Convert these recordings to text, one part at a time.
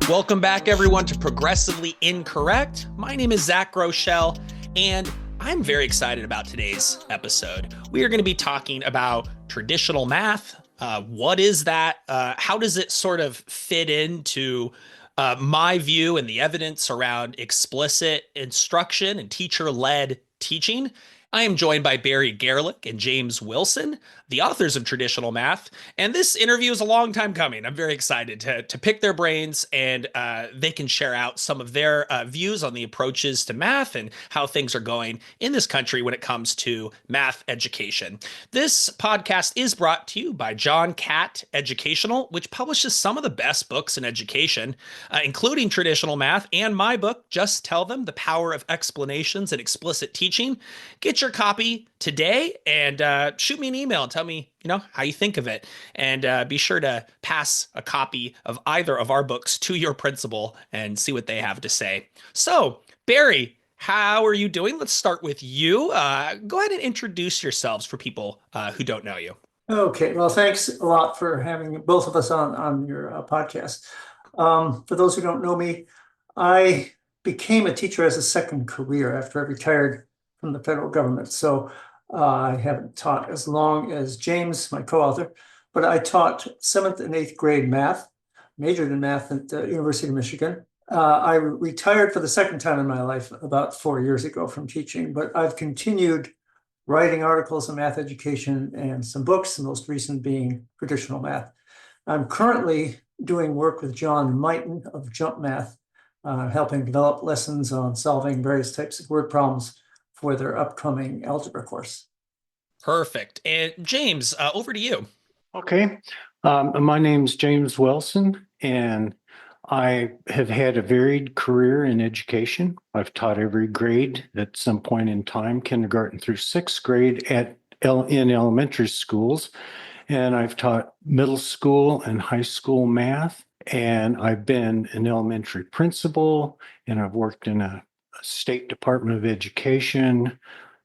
Welcome back, everyone, to Progressively Incorrect. My name is Zach Rochelle, and I'm very excited about today's episode. We are going to be talking about traditional math. What is that? How does it sort of fit into my view and the evidence around explicit instruction and teacher-led teaching? I am joined by Barry Garelick and James Wilson, the authors of Traditional Math. And this interview is a long time coming. I'm very excited to pick their brains, and they can share out some of their views on the approaches to math and how things are going in this country when it comes to math education. This podcast is brought to you by John Catt Educational, which publishes some of the best books in education, including Traditional Math and my book, Just Tell Them: The Power of Explanations and Explicit Teaching. Get your copy today and shoot me an email and tell me, how you think of it. And be sure to pass a copy of either of our books to your principal and see what they have to say. So, Barry, how are you doing? Let's start with you. Go ahead and introduce yourselves for people who don't know you. Okay, well, thanks a lot for having both of us on your podcast. For those who don't know me, I became a teacher as a second career after I retired from the federal government. So I haven't taught as long as James, my co-author, but I taught 7th and 8th grade math, majored in math at the University of Michigan. I retired for the second time in my life about 4 years ago from teaching, but I've continued writing articles on math education and some books, the most recent being Traditional Math. I'm currently doing work with John Mighton of Jump Math, helping develop lessons on solving various types of word problems for their upcoming algebra course. Perfect. And James, over to you. Okay. My name's James Wilson, and I have had a varied career in education. I've taught every grade at some point in time, kindergarten through 6th grade in elementary schools. And I've taught middle school and high school math. And I've been an elementary principal, and I've worked in a State Department of Education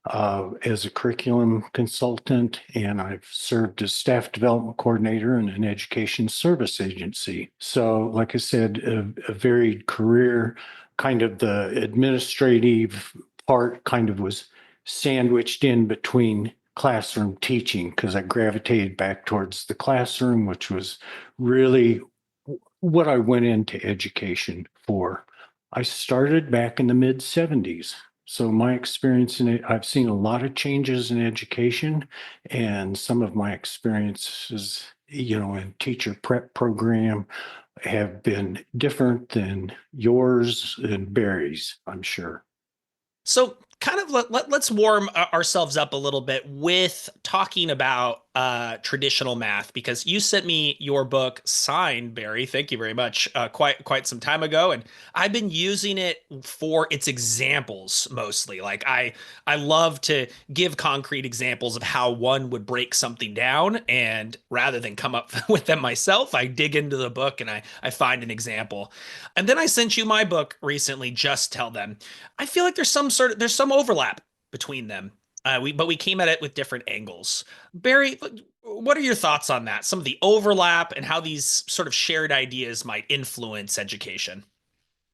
as a curriculum consultant, and I've served as staff development coordinator in an education service agency. So, like I said, a varied career. Kind of the administrative part kind of was sandwiched in between classroom teaching, because I gravitated back towards the classroom, which was really what I went into education for. I started back in the mid-70s. So my experience in it, I've seen a lot of changes in education, and some of my experiences, in teacher prep program have been different than yours and Barry's, I'm sure. So kind of let's warm ourselves up a little bit with talking about traditional math, because you sent me your book signed, Barry. Thank you very much. Quite some time ago, and I've been using it for its examples mostly. Like I love to give concrete examples of how one would break something down, and rather than come up with them myself, I dig into the book and I find an example. And then I sent you my book recently, Just Tell Them. I feel like there's some overlap between them. But we came at it with different angles. Barry, what are your thoughts on that? Some of the overlap and how these sort of shared ideas might influence education.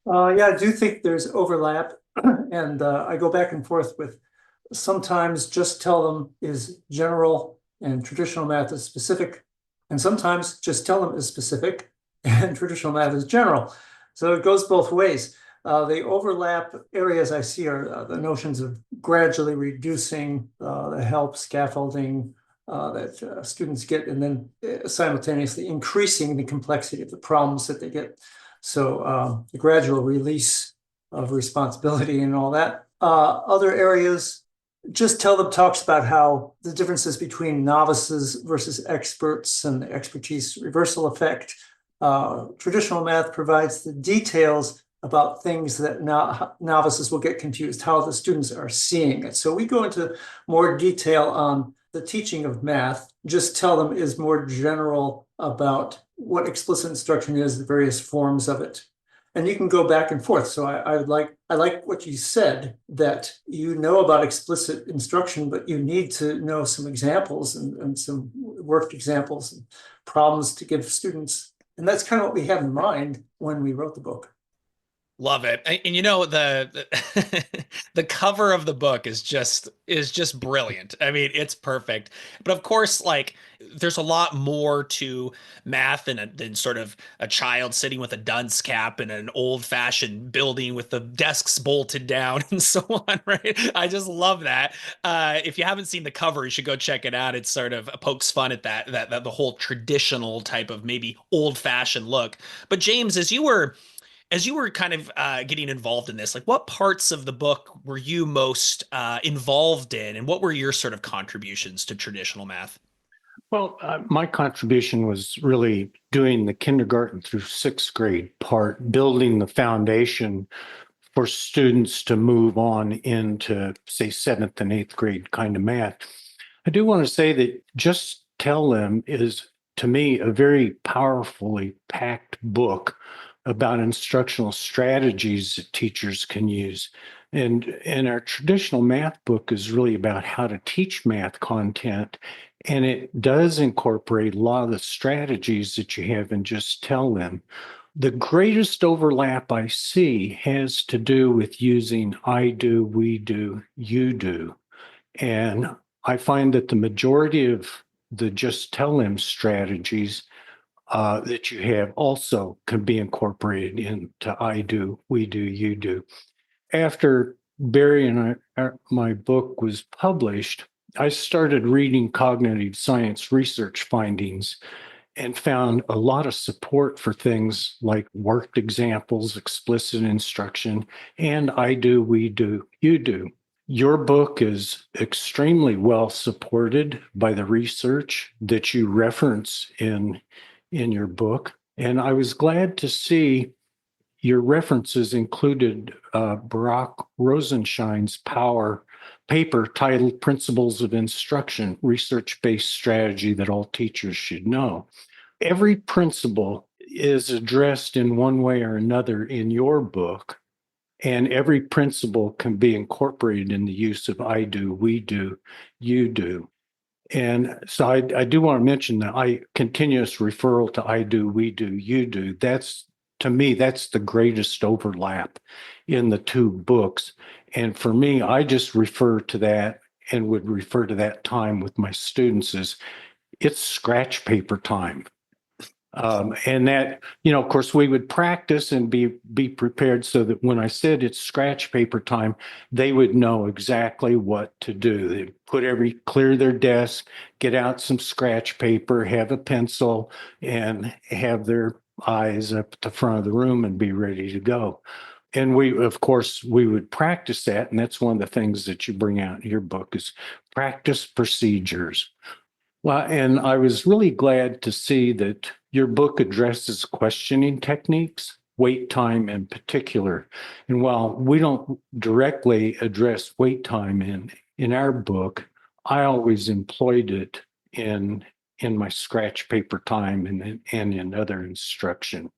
Yeah, I do think there's overlap, and I go back and forth with sometimes Just Tell Them is general and Traditional Math is specific, and sometimes Just Tell Them is specific and Traditional Math is general. So it goes both ways. The overlap areas I see are the notions of gradually reducing the help scaffolding that students get, and then simultaneously increasing the complexity of the problems that they get. So the gradual release of responsibility and all that. Other areas, Just Tell Them talks about how the differences between novices versus experts and the expertise reversal effect. Traditional Math provides the details about things that novices will get confused, how the students are seeing it. So we go into more detail on the teaching of math. Just Tell Them is more general about what explicit instruction is, the various forms of it. And you can go back and forth. So I like what you said, that you know about explicit instruction, but you need to know some examples and some worked examples and problems to give students And that's kind of what we had in mind when we wrote the book. Love it. And you know the the cover of the book is just brilliant. I mean, it's perfect. But of course, like there's a lot more to math than sort of a child sitting with a dunce cap in an old-fashioned building with the desks bolted down and so on, right? I just love that. If you haven't seen the cover, you should go check it out. It's sort of pokes fun at that the whole traditional type of maybe old-fashioned look. But James, as you were kind of getting involved in this, like what parts of the book were you most involved in, and what were your sort of contributions to traditional math? Well, my contribution was really doing the kindergarten through sixth grade part, building the foundation for students to move on into, say, seventh and eighth grade kind of math. I do want to say that Just Tell Them is, to me, a very powerfully packed book about instructional strategies that teachers can use. And our traditional math book is really about how to teach math content. And it does incorporate a lot of the strategies that you have in Just Tell Them. The greatest overlap I see has to do with using I do, we do, you do. And I find that the majority of the Just Tell Them strategies that you have also can be incorporated into I do, we do, you do. After Barry and my book was published, I started reading cognitive science research findings and found a lot of support for things like worked examples, explicit instruction, and I do, we do, you do. Your book is extremely well supported by the research that you reference in your book. And I was glad to see your references included Barack Rosenshine's paper titled Principles of Instruction, Research-Based Strategy That All Teachers Should Know. Every principle is addressed in one way or another in your book, and every principle can be incorporated in the use of I do, we do, you do. And so I do want to mention that continuous referral to I do, we do, you do. To me, that's the greatest overlap in the two books. And for me, I just refer to that and would refer to that time with my students as it's scratch paper time. And that, of course, we would practice and be prepared so that when I said it's scratch paper time, they would know exactly what to do. They'd clear their desk, get out some scratch paper, have a pencil, and have their eyes up at the front of the room and be ready to go. And of course, we would practice that. And that's one of the things that you bring out in your book is practice procedures. Well, and I was really glad to see that your book addresses questioning techniques, wait time in particular. And while we don't directly address wait time in our book, I always employed it in my scratch paper time and in other instruction.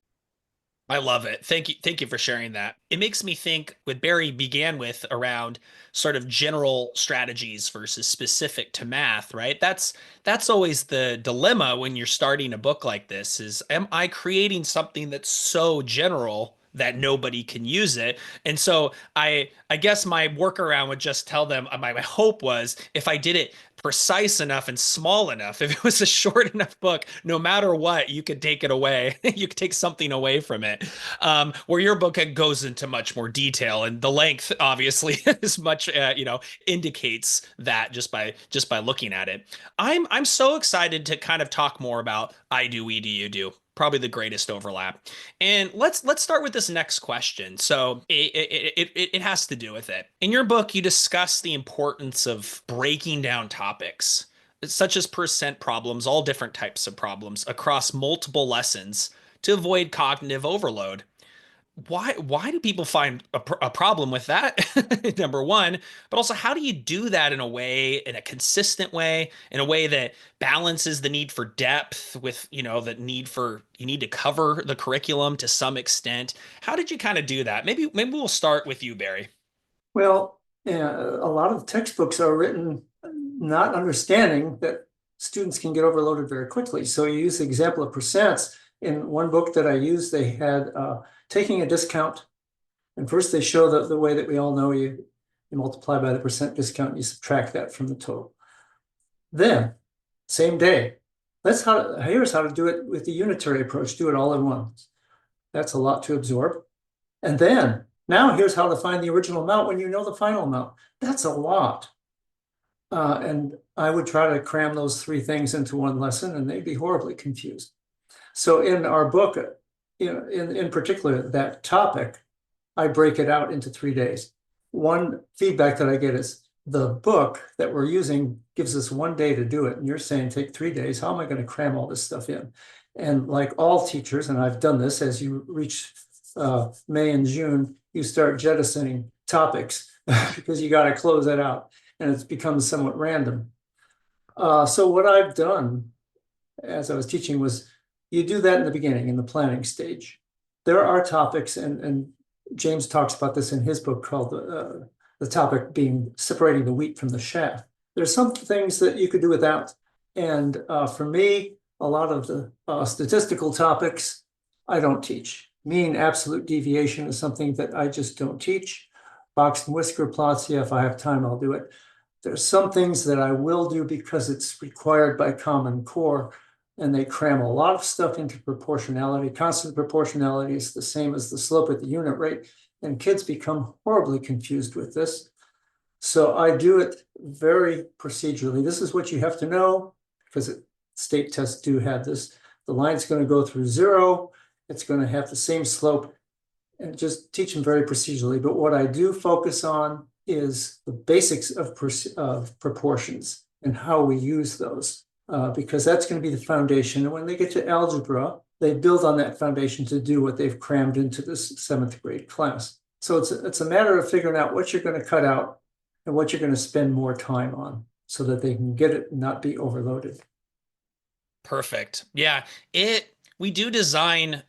I love it. Thank you for sharing that. It makes me think what Barry began with around sort of general strategies versus specific to math, right? That's always the dilemma when you're starting a book like this is am I creating something that's so general that nobody can use it? And so I guess my workaround would just tell them my hope was if I did it precise enough and small enough, if it was a short enough book, no matter what, you could take it away. You could take something away from it. Where your book goes into much more detail, and the length obviously is much, indicates that just by looking at it. I'm so excited to kind of talk more about I do, we do, you do. Probably the greatest overlap. And let's start with this next question. So it has to do with it. In your book, you discuss the importance of breaking down topics, such as percent problems, all different types of problems, across multiple lessons to avoid cognitive overload. Why do people find a problem with that? Number one, but also how do you do that in a way, in a consistent way, in a way that balances the need for depth with, the need for you need to cover the curriculum to some extent. How did you kind of do that? Maybe we'll start with you, Barry. Well, yeah, a lot of textbooks are written not understanding that students can get overloaded very quickly. So you use the example of percents. In one book that I used, they had taking a discount. And first they show the way that we all know you multiply by the percent discount, you subtract that from the total. Then, same day, here's how to do it with the unitary approach, do it all at once. That's a lot to absorb. And then, now here's how to find the original amount when you know the final amount. That's a lot. And I would try to cram those three things into one lesson, and they'd be horribly confused. So in our book, in particular, that topic, I break it out into 3 days. One feedback that I get is the book that we're using gives us 1 day to do it. And you're saying take 3 days. How am I going to cram all this stuff in? And like all teachers, and I've done this, as you reach May and June, you start jettisoning topics because you got to close it out, and it's become somewhat random. So what I've done as I was teaching was you do that in the beginning, in the planning stage. There are topics, and James talks about this in his book called the topic being separating the wheat from the chaff. There's some things that you could do without. And for me, a lot of the statistical topics, I don't teach. Mean absolute deviation is something that I just don't teach. Box and whisker plots, yeah, if I have time, I'll do it. There's some things that I will do because it's required by Common Core, and they cram a lot of stuff into proportionality. Constant proportionality is the same as the slope at the unit rate, and kids become horribly confused with this. So I do it very procedurally. This is what you have to know, because state tests do have this. The line's going to go through 0. It's going to have the same slope, and just teach them very procedurally. But what I do focus on is the basics of proportions and how we use those. Because that's going to be the foundation. And when they get to algebra, they build on that foundation to do what they've crammed into this 7th grade class. So it's a matter of figuring out what you're going to cut out and what you're going to spend more time on so that they can get it and not be overloaded. Perfect. Yeah, we do design,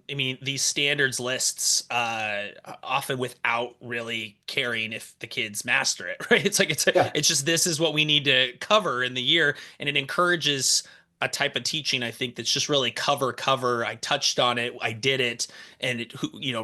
these standards lists often without really caring if the kids master it, right? It's just, this is what we need to cover in the year. And it encourages a type of teaching, I think, that's just really cover. I touched on it, I did it, and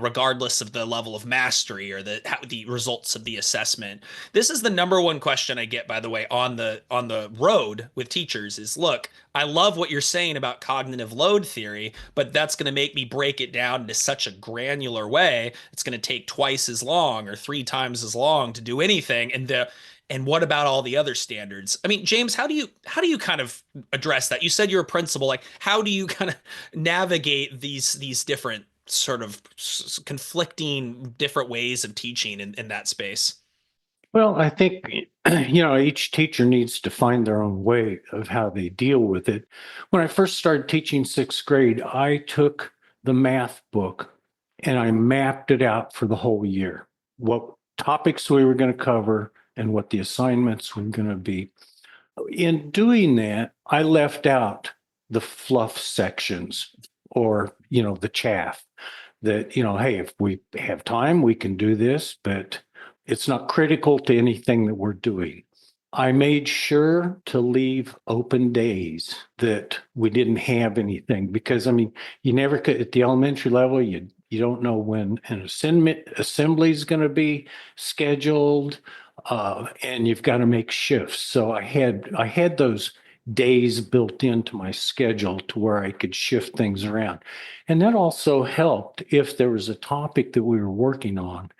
regardless of the level of mastery or the results of the assessment. This is the number one question I get, by the way, on the road with teachers is, look, I love what you're saying about cognitive load theory, but that's going to make me break it down into such a granular way. It's going to take twice as long or 3 times as long to do anything. And what about all the other standards? I mean, James, how do you kind of address that? You said you're a principal. Like, how do you kind of navigate these different sort of conflicting different ways of teaching in that space? Well, I think, each teacher needs to find their own way of how they deal with it. When I first started teaching 6th grade, I took the math book and I mapped it out for the whole year, what topics we were going to cover and what the assignments were going to be. In doing that, I left out the fluff sections or, the chaff that, hey, if we have time, we can do this, but it's not critical to anything that we're doing. I made sure to leave open days that we didn't have anything, because, you never could, at the elementary level, you don't know when an assembly is going to be scheduled, and you've got to make shifts. So I had those days built into my schedule to where I could shift things around. And that also helped if there was a topic that we were working on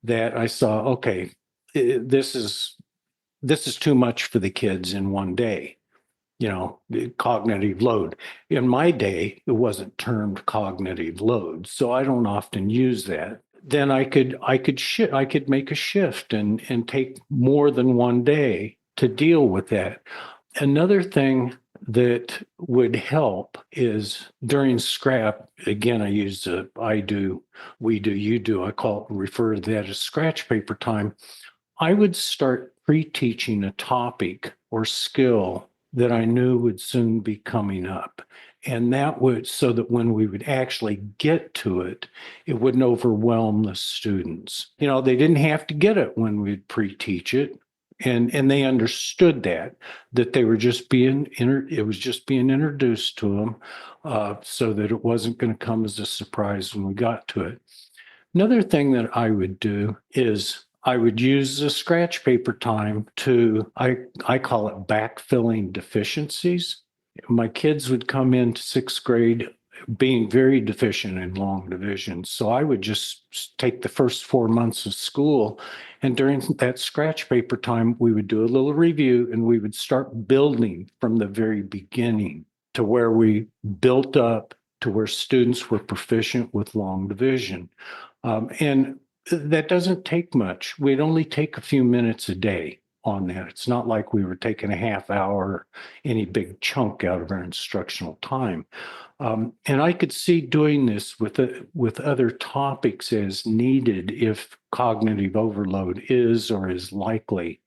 that I saw, okay, this is too much for the kids in one day, cognitive load. In my day, it wasn't termed cognitive load, so I don't often use that. Then I could make a shift and take more than one day to deal with that. Another thing that would help is during scrap, again, I use I do, we do, you do, refer to that as scratch paper time. I would start pre-teaching a topic or skill that I knew would soon be coming up. And that would, so that when we would actually get to it, it wouldn't overwhelm the students. They didn't have to get it when we'd pre-teach it. And they understood that they were just it was just being introduced to them, so that it wasn't going to come as a surprise when we got to it. Another thing that I would do is I would use the scratch paper time to, I call it backfilling deficiencies. My kids would come into sixth grade being very deficient in long division. So I would just take the first 4 months of school, and during that scratch paper time, we would do a little review and we would start building from the very beginning to where we built up to where students were proficient with long division. And that doesn't take much. We'd only take a few minutes a day on that. It's not like we were taking a half hour, any big chunk out of our instructional time. And I could see doing this with other topics as needed if cognitive overload is or is likely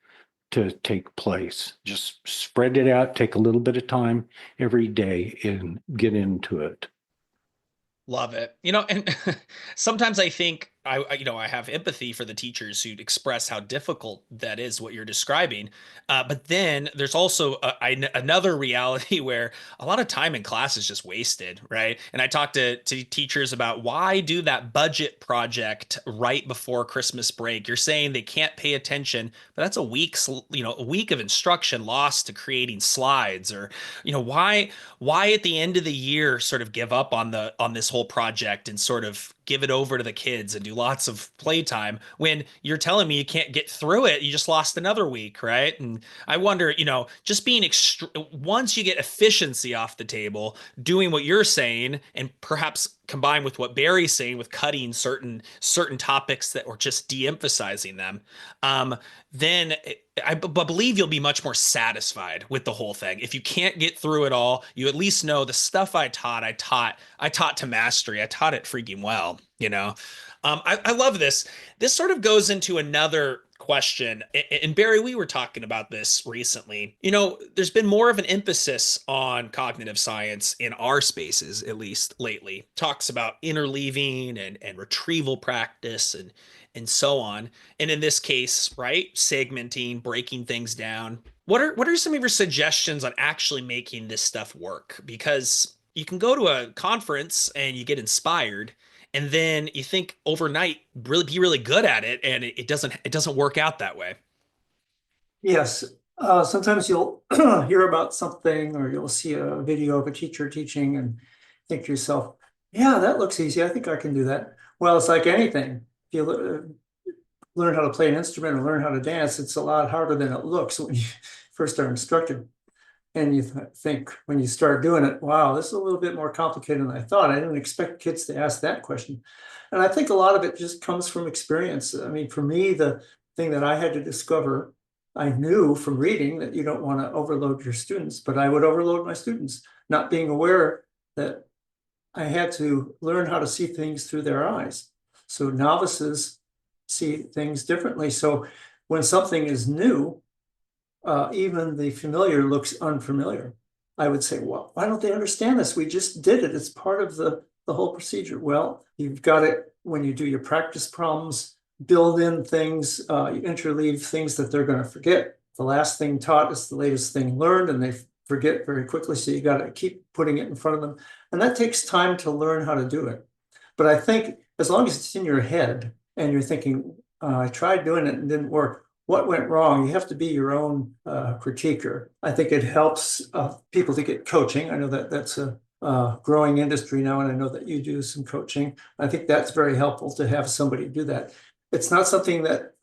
to take place. Just spread it out, take a little bit of time every day and get into it. Love it. And sometimes I think I have empathy for the teachers who express how difficult that is, what you're describing. But then there's also another reality where a lot of time in class is just wasted, right? And I talk to teachers about why do that budget project right before Christmas break. You're saying they can't pay attention, but that's a week of instruction lost to creating slides, or why at the end of the year sort of give up on this whole project and sort of give it over to the kids and do lots of playtime when you're telling me you can't get through it. You just lost another week, right? And I wonder, just being once you get efficiency off the table, doing what you're saying, and perhaps combined with what Barry's saying with cutting certain topics that or just de-emphasizing them, then I believe you'll be much more satisfied with the whole thing. If you can't get through it all, you at least know the stuff I taught to mastery. I taught it freaking well. I love this. This sort of goes into another question. And Barry, we were talking about this recently. There's been more of an emphasis on cognitive science in our spaces, at least lately. Talks about interleaving and retrieval practice and so on. And in this case, right, segmenting, breaking things down. What are some of your suggestions on actually making this stuff work? Because you can go to a conference and you get inspired, and then you think overnight really be really good at it, and it doesn't work out that way. Yes, sometimes you'll hear about something or you'll see a video of a teacher teaching and think to yourself, yeah, that looks easy. I think I can do that. Well, it's like anything. If you learn how to play an instrument or learn how to dance, it's a lot harder than it looks when you first are instructed. And you think when you start doing it, wow, this is a little bit more complicated than I thought. I didn't expect kids to ask that question. And I think a lot of it just comes from experience. I mean, for me, the thing that I had to discover, I knew from reading that you don't want to overload your students, but I would overload my students, not being aware that I had to learn how to see things through their eyes. So novices see things differently. So when something is new, even the familiar looks unfamiliar. I would say, well, why don't they understand this? We just did it. It's part of the whole procedure. Well, you've got it when you do your practice problems, build in things, you interleave things that they're going to forget. The last thing taught is the latest thing learned, and they forget very quickly. So you got to keep putting it in front of them. And that takes time to learn how to do it. But I think as long as it's in your head and you're thinking, I tried doing it and didn't work, what went wrong? You have to be your own critiquer. I think it helps people to get coaching. I know that that's a growing industry now, and I know that you do some coaching. I think that's very helpful to have somebody do that. It's not something that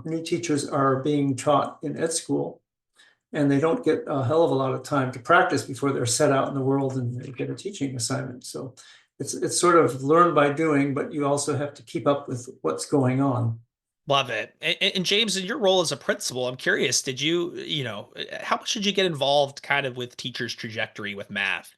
new teachers are being taught in ed school, and they don't get a hell of a lot of time to practice before they're set out in the world and they get a teaching assignment. So it's sort of learn by doing, but you also have to keep up with what's going on. Love it. And James, in your role as a principal, I'm curious, how much did you get involved kind of with teachers' trajectory with math?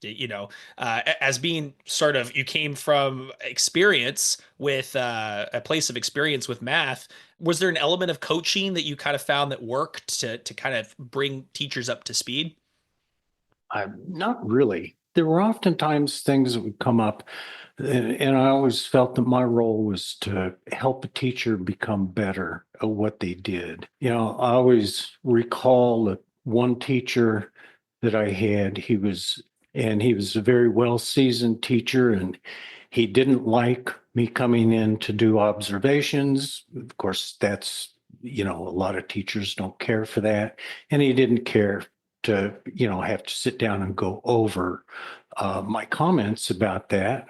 As being sort of, you came from experience with a place of experience with math. Was there an element of coaching that you kind of found that worked to kind of bring teachers up to speed? Not really. there were oftentimes things that would come up, and I always felt that my role was to help a teacher become better at what they did. I always recall that one teacher that I had, he was a very well-seasoned teacher, and he didn't like me coming in to do observations. Of course, that's, a lot of teachers don't care for that. And he didn't care to, have to sit down and go over my comments about that.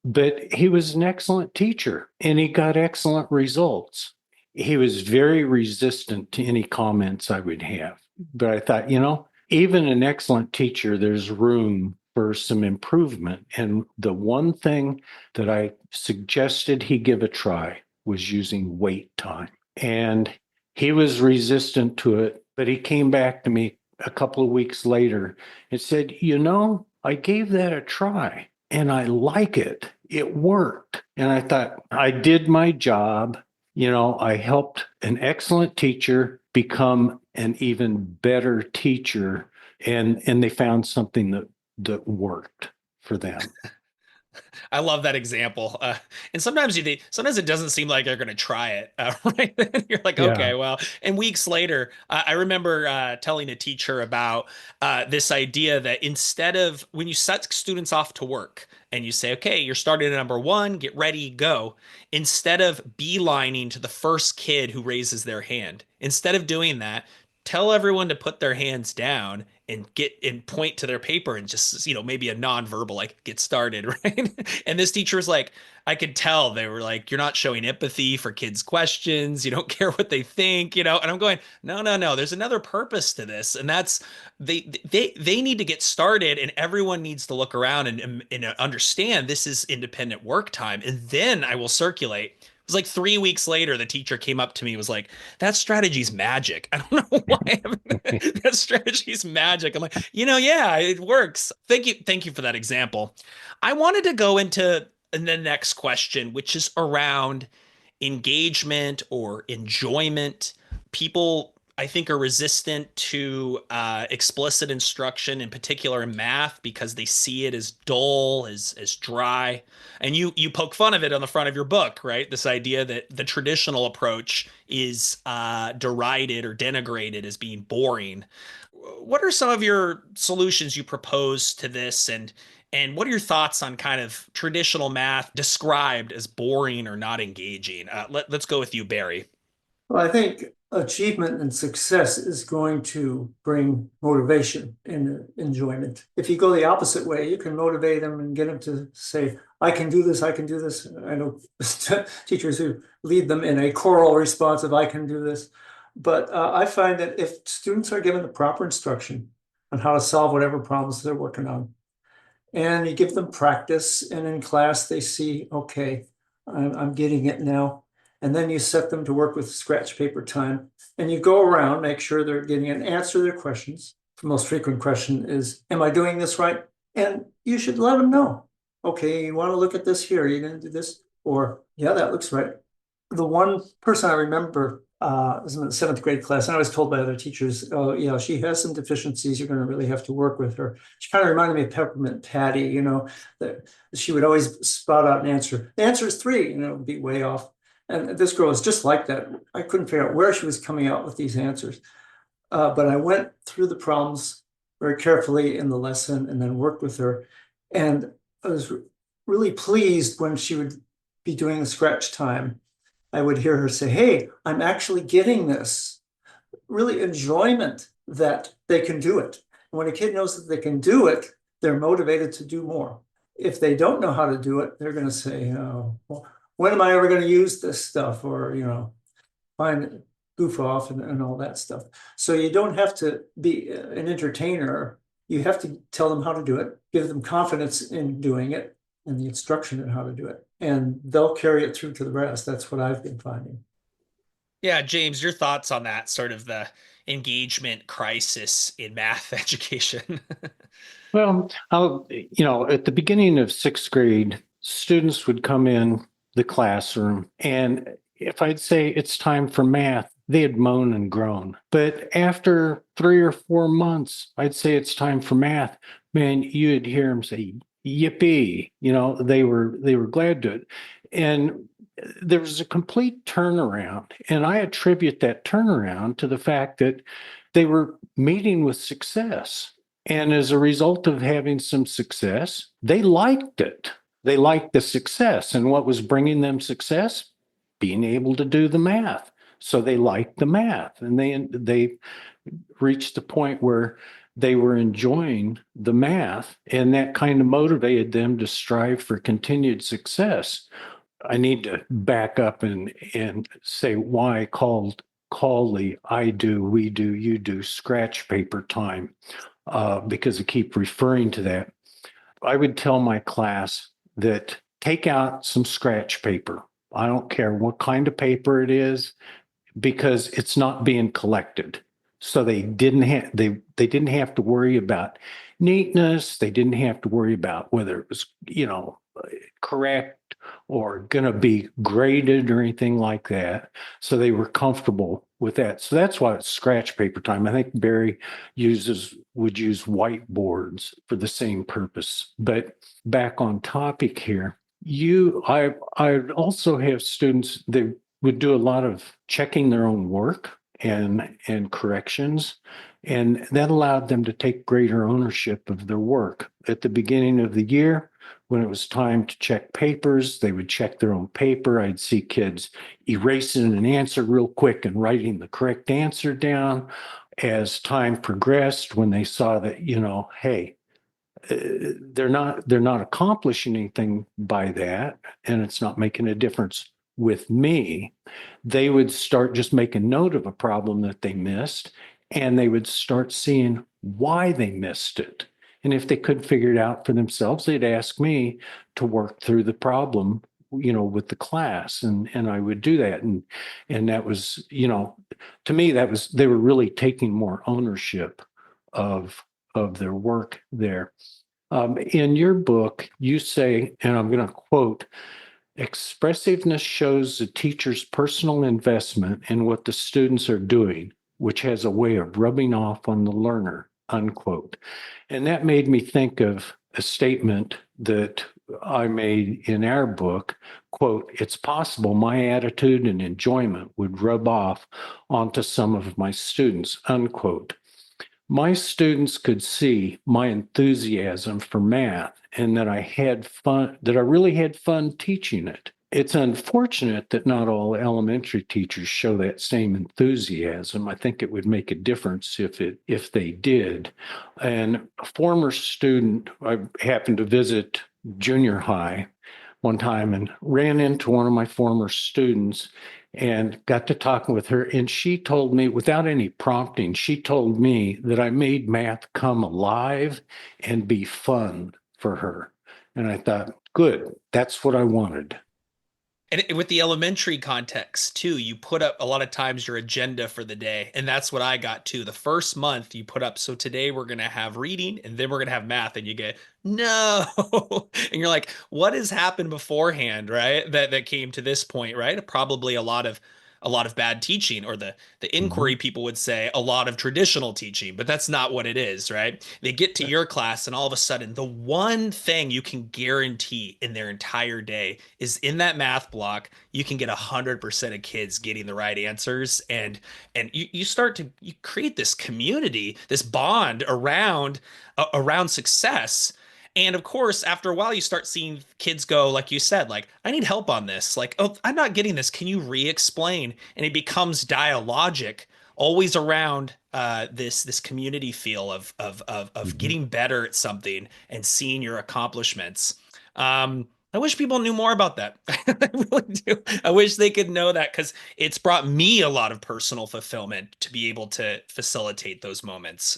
But he was an excellent teacher and he got excellent results. He was very resistant to any comments I would have. But I thought, even an excellent teacher, there's room for some improvement. And the one thing that I suggested he give a try was using wait time. And he was resistant to it, but he came back to me a couple of weeks later and said, I gave that a try and I like it. It worked. And I thought, I did my job. I helped an excellent teacher become an even better teacher. And they found something that worked for them. I love that example. And sometimes sometimes it doesn't seem like they're going to try it. Right? You're like, okay, Yeah. well, and weeks later, I remember telling a teacher about this idea that instead of when you set students off to work and you say, okay, you're starting at number one, get ready, go. Instead of beelining to the first kid who raises their hand, instead of doing that, tell everyone to put their hands down and point to their paper and just maybe a nonverbal like get started, right? And this teacher was like, I could tell they were like, you're not showing empathy for kids' questions, you don't care what they think, and I'm going, no, there's another purpose to this, and that's they need to get started, and everyone needs to look around and understand this is independent work time, and then I will circulate. It was like 3 weeks later, the teacher came up to me and was like, that strategy's magic. I don't know why. That strategy's magic. I'm like, yeah, it works. Thank you for that example. I wanted to go into the next question, which is around engagement or enjoyment. People, I think, are resistant to explicit instruction, in particular in math, because they see it as dull, as dry. And you poke fun of it on the front of your book, right? This idea that the traditional approach is derided or denigrated as being boring. What are some of your solutions you propose to this, and what are your thoughts on kind of traditional math described as boring or not engaging? Let's go with you, Barry. Well, I think achievement and success is going to bring motivation and enjoyment. If you go the opposite way, you can motivate them and get them to say, I can do this, I can do this. I know teachers who lead them in a choral response of, I can do this. But I find that if students are given the proper instruction on how to solve whatever problems they're working on, and you give them practice, and in class they see, okay, I'm getting it now. And then you set them to work with scratch paper time, and you go around, make sure they're getting an answer to their questions. The most frequent question is, am I doing this right? And you should let them know. Okay, you want to look at this here, are you going to do this? Or, yeah, that looks right. The one person I remember was in the 7th grade class, and I was told by other teachers, oh, yeah, she has some deficiencies. You're going to really have to work with her. She kind of reminded me of Peppermint Patty, that she would always spout out an answer. The answer is 3, it would be way off. And this girl is just like that. I couldn't figure out where she was coming out with these answers. But I went through the problems very carefully in the lesson and then worked with her. And I was really pleased when she would be doing the scratch time. I would hear her say, hey, I'm actually getting this. Really enjoyment that they can do it. And when a kid knows that they can do it, they're motivated to do more. If they don't know how to do it, they're going to say, oh, well, when am I ever going to use this stuff? Or, find goof off and all that stuff. So you don't have to be an entertainer. You have to tell them how to do it, give them confidence in doing it and the instruction on how to do it. And they'll carry it through to the rest. That's what I've been finding. Yeah, James, your thoughts on that sort of the engagement crisis in math education? Well, at the beginning of 6th grade, students would come in the classroom, and if I'd say it's time for math, they had moaned and groaned. But after 3 or 4 months, I'd say it's time for math. Man, you'd hear them say, yippee. They were glad to it. And there was a complete turnaround. And I attribute that turnaround to the fact that they were meeting with success. And as a result of having some success, they liked it. They liked the success. And what was bringing them success? Being able to do the math. So they liked the math, and they reached the point where they were enjoying the math, and that kind of motivated them to strive for continued success. I need to back up and say why I call the I do, we do, you do scratch paper time, because I keep referring to that. I would tell my class that take out some scratch paper. I don't care what kind of paper it is, because it's not being collected. So they didn't have to worry about neatness. They didn't have to worry about whether it was, correct or going to be graded or anything like that. So they were comfortable with that. So that's why it's scratch paper time. I think Barry would use whiteboards for the same purpose. But back on topic here, I also have students that would do a lot of checking their own work and corrections, and that allowed them to take greater ownership of their work. At the beginning of the year, when it was time to check papers, they would check their own paper. I'd see kids erasing an answer real quick and writing the correct answer down. As time progressed, when they saw that, hey, they're not accomplishing anything by that, and it's not making a difference with me, they would start just making note of a problem that they missed, and they would start seeing why they missed it. And if they could figure it out for themselves, they'd ask me to work through the problem, with the class, and I would do that. And that was, to me, that was, they were really taking more ownership of their work there. In your book, you say, and I'm going to quote, expressiveness shows the teacher's personal investment in what the students are doing, which has a way of rubbing off on the learner, unquote. And that made me think of a statement that I made in our book, quote, it's possible my attitude and enjoyment would rub off onto some of my students, unquote. My students could see my enthusiasm for math and that I had fun, that I really had fun teaching it. It's unfortunate that not all elementary teachers show that same enthusiasm. I think it would make a difference if they did. And a former student, I happened to visit junior high one time and ran into one of my former students and got to talking with her. And she told me, without any prompting, she told me that I made math come alive and be fun for her. And I thought, good, that's what I wanted. And with the elementary context too, you put up a lot of times your agenda for the day. And that's what I got too. The first month you put up, so today we're going to have reading and then we're going to have math. And you get, no. And you're like, what has happened beforehand, right? That came to this point, right? Probably a lot of bad teaching, or the inquiry Mhm. people would say a lot of traditional teaching, but that's not what it is, right? They get to your class and all of a sudden the one thing you can guarantee in their entire day is in that math block you can get 100% of kids getting the right answers, and you start to you create this community, this bond around success. And of course, after a while, you start seeing kids go, like you said, like, I need help on this. Like, oh, I'm not getting this. Can you re-explain? And it becomes dialogic, always around this community feel of Mhm. getting better at something and seeing your accomplishments. I wish people knew more about that. I really do. I wish they could know that, because it's brought me a lot of personal fulfillment to be able to facilitate those moments.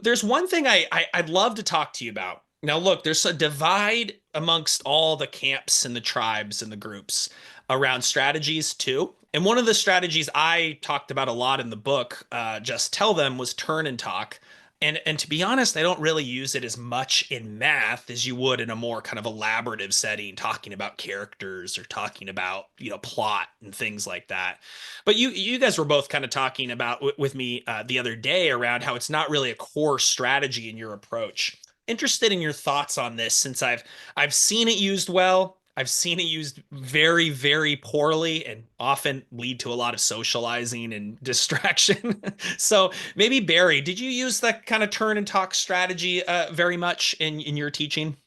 There's one thing I'd love to talk to you about. Now, look, there's a divide amongst all the camps and the tribes and the groups around strategies too. And one of the strategies I talked about a lot in the book, Just Tell Them, was turn and talk. And to be honest, I don't really use it as much in math as you would in a more kind of elaborative setting, talking about characters or talking about, plot and things like that. But you guys were both kind of talking about with me the other day around how it's not really a core strategy in your approach. Interested in your thoughts on this, since I've seen it used well. I've seen it used very, very poorly and often lead to a lot of socializing and distraction. So maybe Barry, did you use that kind of turn and talk strategy very much in your teaching?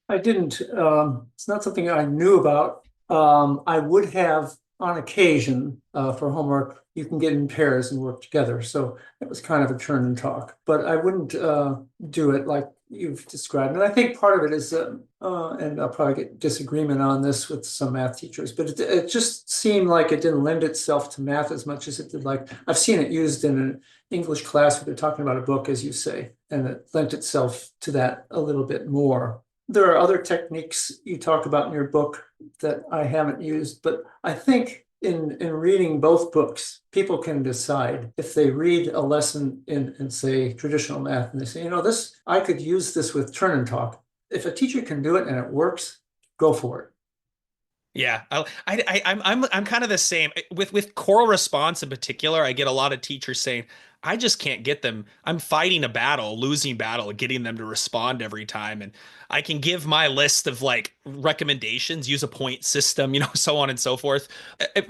I didn't. It's not something I knew about. I would have on occasion for homework. You can get in pairs and work together. So it was kind of a turn and talk, but I wouldn't do it like you've described. And I think part of it is, and I'll probably get disagreement on this with some math teachers, but it just seemed like it didn't lend itself to math as much as it did. Like I've seen it used in an English class where they're talking about a book, as you say, and it lent itself to that a little bit more. There are other techniques you talk about in your book that I haven't used, but I think in reading both books, people can decide if they read a lesson in say traditional math and they say, this, I could use this with turn and talk. If a teacher can do it and it works, go for it. Yeah, I'm kind of the same with choral response in particular. I get a lot of teachers saying, "I just can't get them. I'm fighting a battle, losing battle, getting them to respond every time." And I can give my list of like recommendations, use a point system, so on and so forth.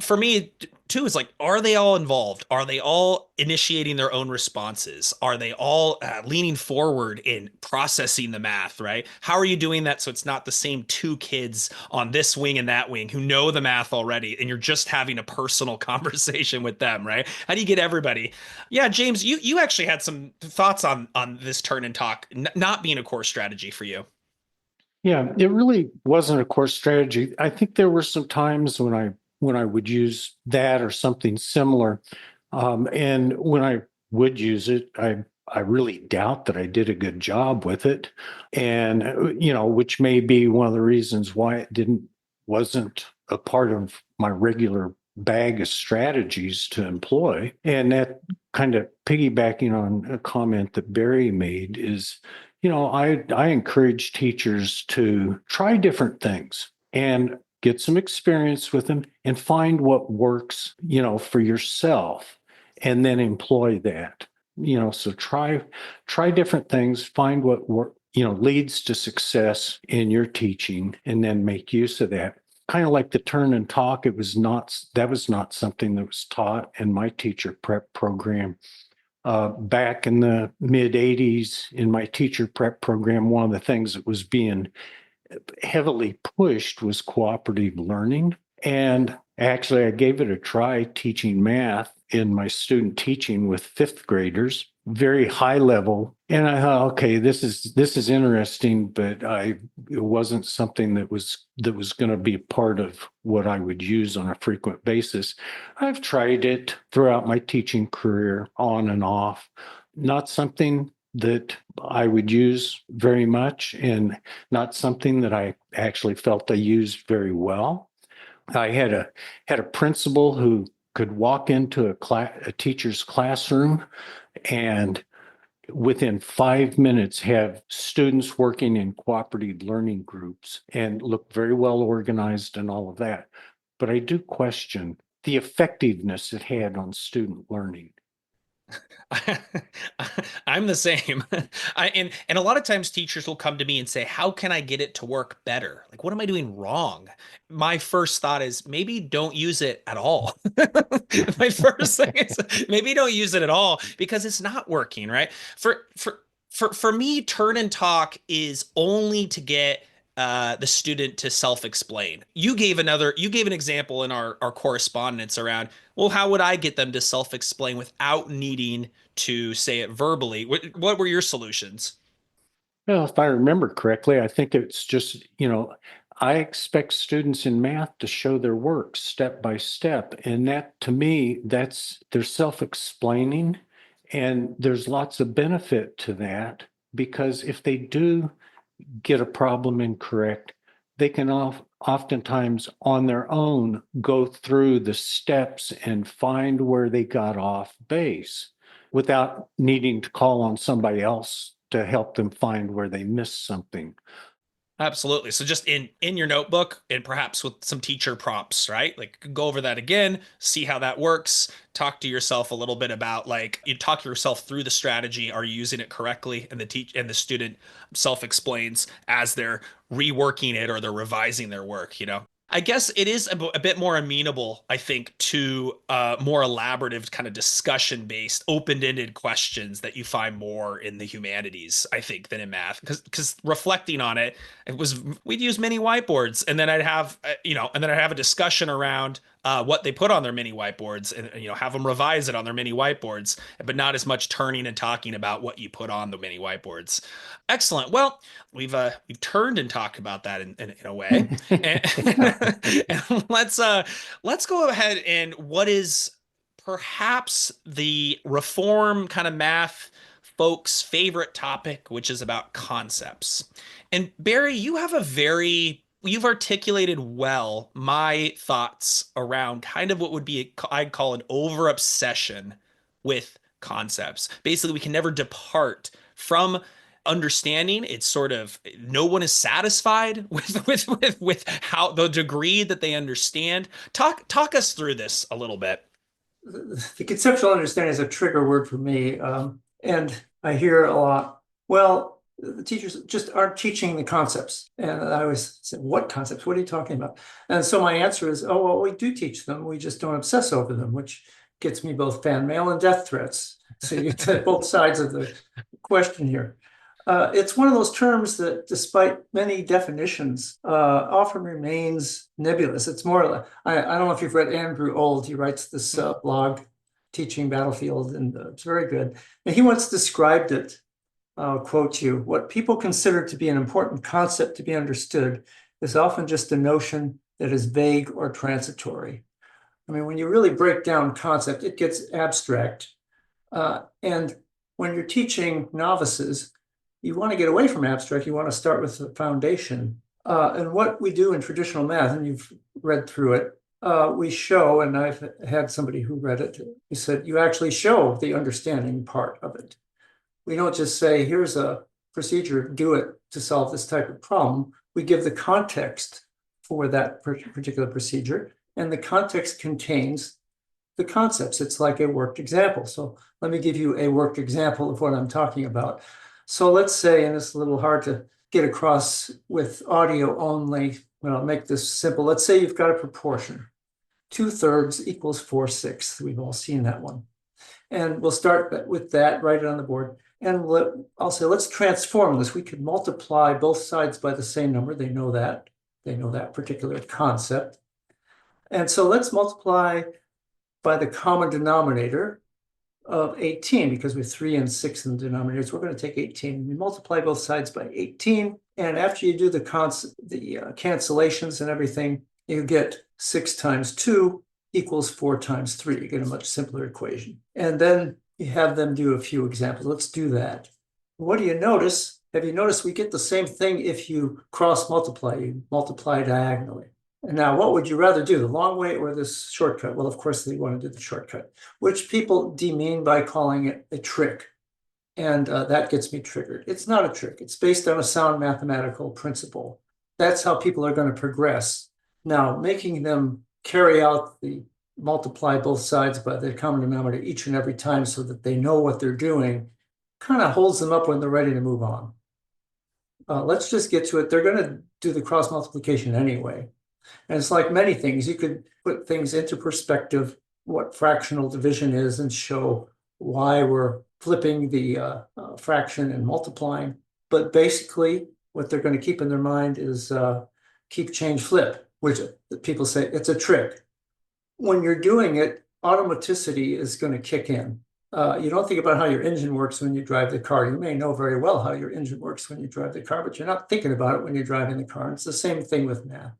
For me, too, it's like, are they all involved? Are they all initiating their own responses? Are they all leaning forward in processing the math, right? How are you doing that so it's not the same two kids on this wing and that wing who know the math already, and you're just having a personal conversation with them, right? How do you get everybody? Yeah, James, you actually had some thoughts on this turn and talk not being a core strategy for you. Yeah, it really wasn't a core strategy. I think there were some times when I would use that or something similar, and when I would use it, I really doubt that I did a good job with it, and which may be one of the reasons why it didn't wasn't a part of my regular bag of strategies to employ. And that kind of piggybacking on a comment that Barry made is, I encourage teachers to try different things and get some experience with them and find what works, for yourself and then employ that. So try different things, find what work, leads to success in your teaching and then make use of that. Kind of like the turn and talk, that was not something that was taught in my teacher prep program. Back in the mid 80s in my teacher prep program, one of the things that was being heavily pushed was cooperative learning. And actually, I gave it a try teaching math in my student teaching with fifth graders, very high level. And I thought, okay, this is interesting, but it wasn't something that was going to be a part of what I would use on a frequent basis. I've tried it throughout my teaching career on and off. Not something that I would use very much and not something that I actually felt I used very well. I had a principal who could walk into a teacher's classroom and within 5 minutes have students working in cooperative learning groups and look very well organized and all of that. But I do question the effectiveness it had on student learning. I'm the same. And a lot of times teachers will come to me and say, "How can I get it to work better? Like, what am I doing wrong?" My first thought is maybe don't use it at all. My first thing is maybe don't use it at all because it's not working, right? For me, turn and talk is only to get the student to self-explain. You gave an example in our correspondence around, well, how would I get them to self-explain without needing to say it verbally? What were your solutions? Well, if I remember correctly, I think it's just, I expect students in math to show their work step by step. And that to me, they're self-explaining. And there's lots of benefit to that because if they do get a problem incorrect, they can oftentimes on their own go through the steps and find where they got off base. without needing to call on somebody else to help them find where they missed something. Absolutely. So just in your notebook and perhaps with some teacher prompts, right? Like go over that again, see how that works, talk to yourself a little bit about like you talk yourself through the strategy. Are you using it correctly? And the student self-explains as they're reworking it or they're revising their work, you know? I guess it is a bit more amenable, I think, to more elaborative kind of discussion-based, open-ended questions that you find more in the humanities, I think, than in math. Because reflecting on it, we'd use mini whiteboards, and then I'd have a discussion around what they put on their mini whiteboards, and have them revise it on their mini whiteboards, but not as much turning and talking about what you put on the mini whiteboards. Excellent. Well, we've turned and talked about that in a way, and, and let's go ahead and what is perhaps the reform kind of math folks' favorite topic, which is about concepts. And Barry, you've articulated well my thoughts around kind of what would be I'd call an over obsession with concepts. Basically, we can never depart from understanding. It's sort of no one is satisfied with how the degree that they understand. Talk us through this a little bit. The conceptual understanding is a trigger word for me. And I hear a lot, well, the teachers just aren't teaching the concepts. And I always say, what concepts? What are you talking about? And so my answer is, oh, well, we do teach them. We just don't obsess over them, which gets me both fan mail and death threats. So you get both sides of the question here. It's one of those terms that, despite many definitions, often remains nebulous. It's more, I don't know if you've read Andrew Old. He writes this blog, Teaching Battlefield, and it's very good. And he once described it, I'll quote you, what people consider to be an important concept to be understood is often just a notion that is vague or transitory. I mean, when you really break down concept, it gets abstract. And when you're teaching novices, you want to get away from abstract. You want to start with the foundation. And what we do in traditional math, and you've read through it, we show, and I've had somebody who read it, he said, you actually show the understanding part of it. We don't just say, here's a procedure, do it to solve this type of problem. We give the context for that particular procedure, and the context contains the concepts. It's like a worked example. So let me give you a worked example of what I'm talking about. So let's say, and it's a little hard to get across with audio only, but I'll make this simple. Let's say you've got a proportion. 2/3 equals 4/6. We've all seen that one. And we'll start with that, write it on the board. And I'll say, let's transform this. We could multiply both sides by the same number. They know that. They know that particular concept. And so let's multiply by the common denominator of 18, because we have 3 and 6 in the denominators. We're going to take 18. We multiply both sides by 18. And after you do the cancellations and everything, you get 6 times 2 equals 4 times 3. You get a much simpler equation. And then you have them do a few examples. Let's do that. What do you notice? Have you noticed we get the same thing if you cross multiply? You multiply diagonally. And now, what would you rather do, the long way or this shortcut? Well, of course, they want to do the shortcut, which people demean by calling it a trick. And that gets me triggered. It's not a trick. It's based on a sound mathematical principle. That's how people are going to progress. Now, making them carry out the multiply both sides by the common denominator each and every time so that they know what they're doing kind of holds them up when they're ready to move on. Let's just get to it. They're going to do the cross multiplication anyway. And it's like many things. You could put things into perspective, what fractional division is, and show why we're flipping the fraction and multiplying. But basically, what they're going to keep in their mind is keep, change, flip, which people say it's a trick. When you're doing it, automaticity is going to kick in. You don't think about how your engine works when you drive the car. You may know very well how your engine works when you drive the car, but you're not thinking about it when you're driving the car. It's the same thing with math.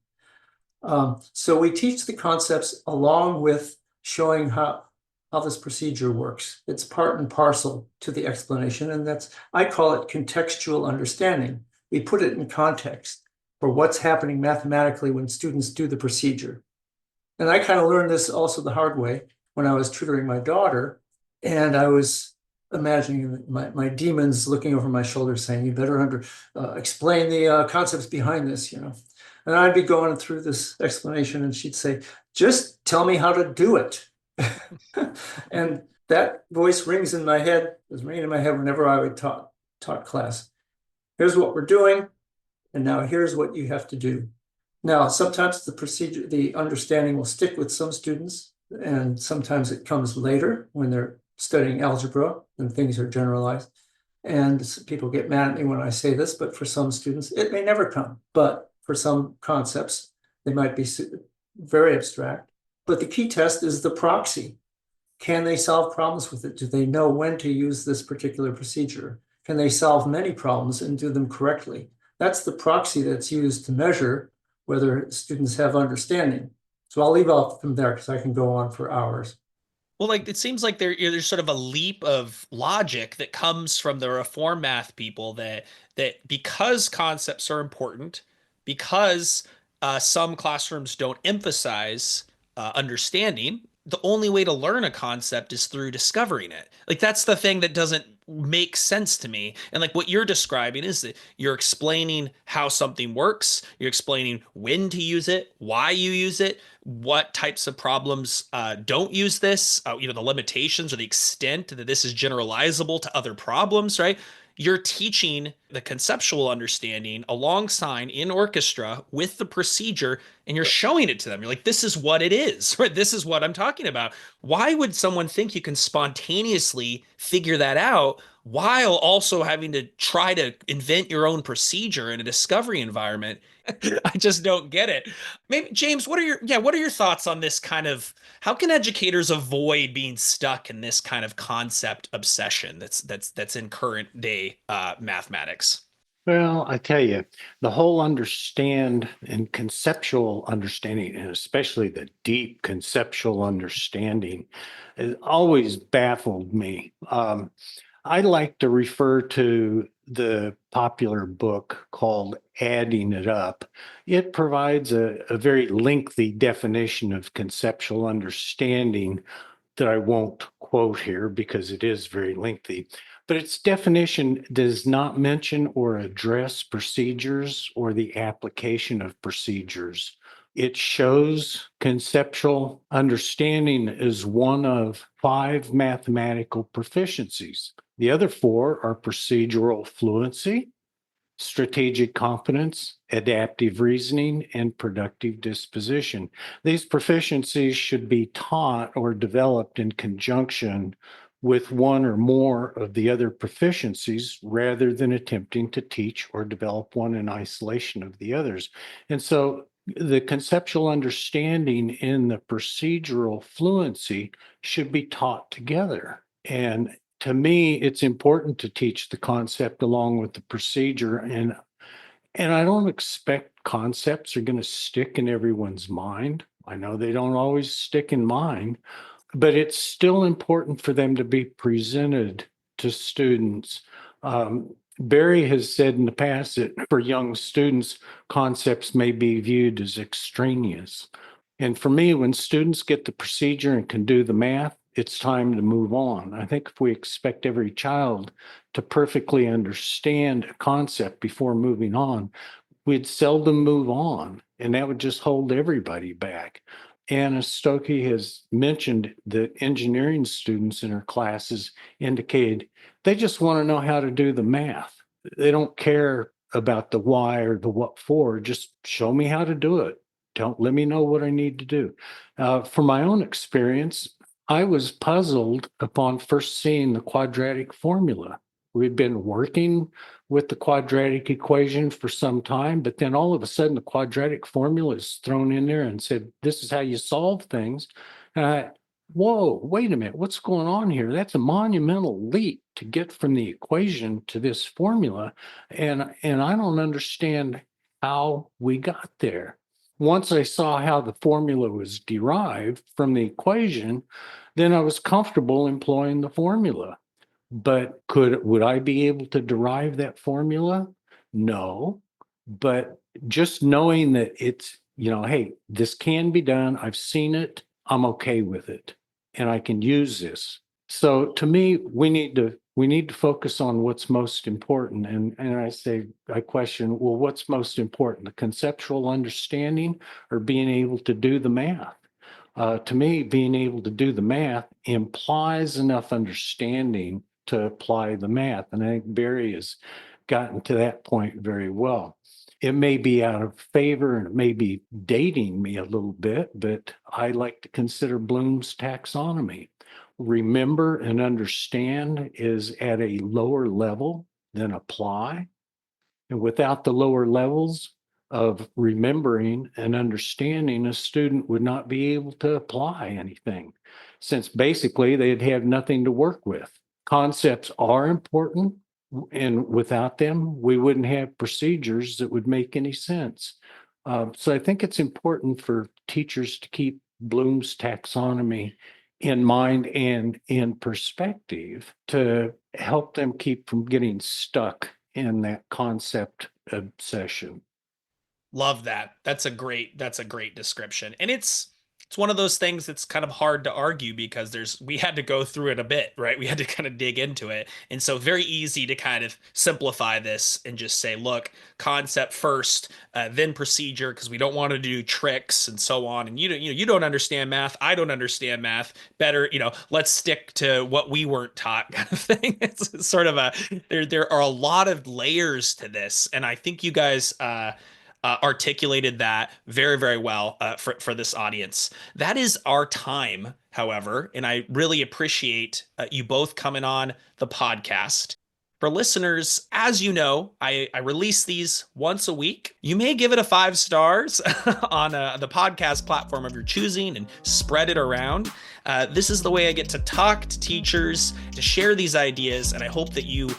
So we teach the concepts along with showing how this procedure works. It's part and parcel to the explanation, and I call it contextual understanding. We put it in context for what's happening mathematically when students do the procedure. And I kind of learned this also the hard way when I was tutoring my daughter, and I was imagining my demons looking over my shoulder saying, you better explain the concepts behind this, you know. And I'd be going through this explanation and she'd say, just tell me how to do it. And that voice rings in my head, was ringing in my head whenever I would taught class. Here's what we're doing, and now here's what you have to do. Now, sometimes the procedure, the understanding will stick with some students, and sometimes it comes later when they're studying algebra and things are generalized. And people get mad at me when I say this, but for some students, it may never come. But for some concepts, they might be very abstract. But the key test is the proxy. Can they solve problems with it? Do they know when to use this particular procedure? Can they solve many problems and do them correctly? That's the proxy that's used to measure whether students have understanding. So I'll leave off from there because I can go on for hours. Well, like it seems like there's sort of a leap of logic that comes from the reform math people that because concepts are important, because some classrooms don't emphasize understanding, the only way to learn a concept is through discovering it. Like that's the thing that doesn't make sense to me. And like what you're describing is that you're explaining how something works, you're explaining when to use it, why you use it, what types of problems don't use this, the limitations or the extent that this is generalizable to other problems, right? You're teaching the conceptual understanding alongside in orchestra with the procedure, and you're showing it to them. You're like, this is what it is, right? This is what I'm talking about. Why would someone think you can spontaneously figure that out while also having to try to invent your own procedure in a discovery environment? I just don't get it. Maybe James, what are your thoughts on this kind of how can educators avoid being stuck in this kind of concept obsession that's in current day mathematics? Well, I tell you, the whole understand and conceptual understanding, and especially the deep conceptual understanding, has always baffled me. I like to refer to the popular book called Adding It Up. It provides a very lengthy definition of conceptual understanding that I won't quote here because it is very lengthy. But its definition does not mention or address procedures or the application of procedures. It shows conceptual understanding as one of 5 mathematical proficiencies. The other 4 are procedural fluency, strategic competence, adaptive reasoning, and productive disposition. These proficiencies should be taught or developed in conjunction with one or more of the other proficiencies rather than attempting to teach or develop one in isolation of the others. And so the conceptual understanding and the procedural fluency should be taught together. And to me, it's important to teach the concept along with the procedure. And I don't expect concepts are going to stick in everyone's mind. I know they don't always stick in mine, but it's still important for them to be presented to students. Barry has said in the past that for young students, concepts may be viewed as extraneous. And for me, when students get the procedure and can do the math, it's time to move on. I think if we expect every child to perfectly understand a concept before moving on, we'd seldom move on, and that would just hold everybody back. Anna Stokey has mentioned that engineering students in her classes indicated they just want to know how to do the math. They don't care about the why or the what for, just show me how to do it. Don't let me know what I need to do. From my own experience, I was puzzled upon first seeing the quadratic formula. We'd been working with the quadratic equation for some time, but then all of a sudden the quadratic formula is thrown in there and said, this is how you solve things. And whoa, wait a minute, what's going on here? That's a monumental leap to get from the equation to this formula. And I don't understand how we got there. Once I saw how the formula was derived from the equation, then I was comfortable employing the formula. But would I be able to derive that formula? No. But just knowing that it's, hey, this can be done, I've seen it, I'm okay with it. And I can use this. So to me, we need to focus on what's most important. And I question, well, what's most important, the conceptual understanding or being able to do the math? To me, being able to do the math implies enough understanding to apply the math. And I think Barry has gotten to that point very well. It may be out of favor and it may be dating me a little bit, but I like to consider Bloom's taxonomy. Remember and understand is at a lower level than apply. And without the lower levels of remembering and understanding, a student would not be able to apply anything, since basically they'd have nothing to work with. Concepts are important, and without them, we wouldn't have procedures that would make any sense. So I think it's important for teachers to keep Bloom's taxonomy in mind and in perspective to help them keep from getting stuck in that concept obsession. Love that. That's a great description. And it's one of those things that's kind of hard to argue because we had to go through it a bit, right? We had to kind of dig into it. And so very easy to kind of simplify this and just say, look, concept first, then procedure, because we don't want to do tricks and so on. And you don't understand math. I don't understand math. Better, let's stick to what we weren't taught kind of thing. It's sort of there are a lot of layers to this. And I think you guys, articulated that very, very well for this audience. That is our time, however, and I really appreciate you both coming on the podcast. For listeners, as you know, I release these once a week. You may give it a 5 stars on the podcast platform of your choosing and spread it around. This is the way I get to talk to teachers, to share these ideas, and I hope that you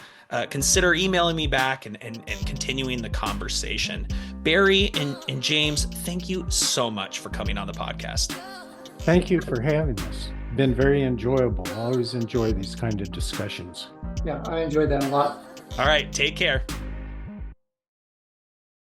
consider emailing me back and continuing the conversation. Barry and James, thank you so much for coming on the podcast. Thank you for having us. Been very enjoyable. I always enjoy these kind of discussions. Yeah, I enjoyed that a lot. All right, take care.